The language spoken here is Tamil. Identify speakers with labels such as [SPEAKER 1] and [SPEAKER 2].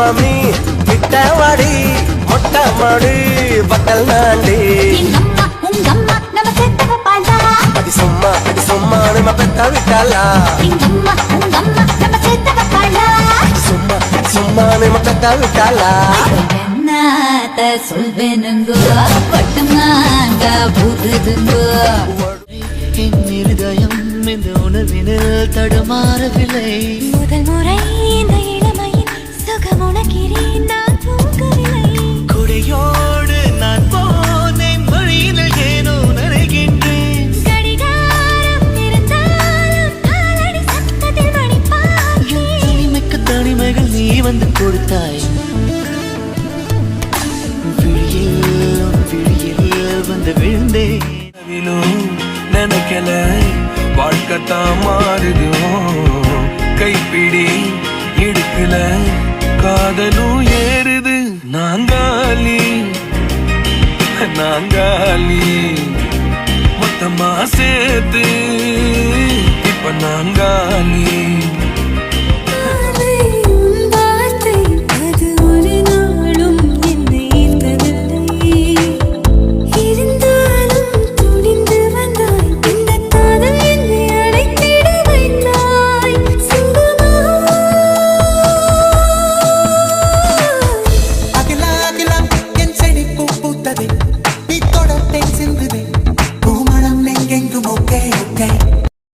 [SPEAKER 1] மாமி கிட்ட வாடி மொட்டை மாடி பட்டல் நாண்டி அது சும்மா நம்ம பெத்த விட்டாளா சும்மா நம்ம பெத்த விட்டாளா
[SPEAKER 2] சொல்வேனுங்கோ பட்டமாங்க பூதுதுங்கோ
[SPEAKER 3] என் இருதயம் இந்த உணர்வினில் தடுமாறவில்லை
[SPEAKER 2] முதல் முறை இந்த இளமையின் சுகம் உணக்கிறேன் நான் தூங்கவில்லை
[SPEAKER 3] கொடையோடு நான் போனேன் வழியினில் ஏனோ நனைகின்றேன்
[SPEAKER 2] கடிகாரம் இருந்தாலும் காலடி சத்தத்தில் மணி பார்த்தேன்
[SPEAKER 3] தனிமைக்கு தனிமைகள் நீ வந்து கொடுத்தாய் விழியில் வந்து விழுந்தேன்
[SPEAKER 4] நினைக்கல வாழ்க்கத்தான் மாறுது கைப்பிடி எடுக்கல காதலும் ஏறுது நாங்காலி மொத்தமா சேர்த்து இப்ப நாங்காலி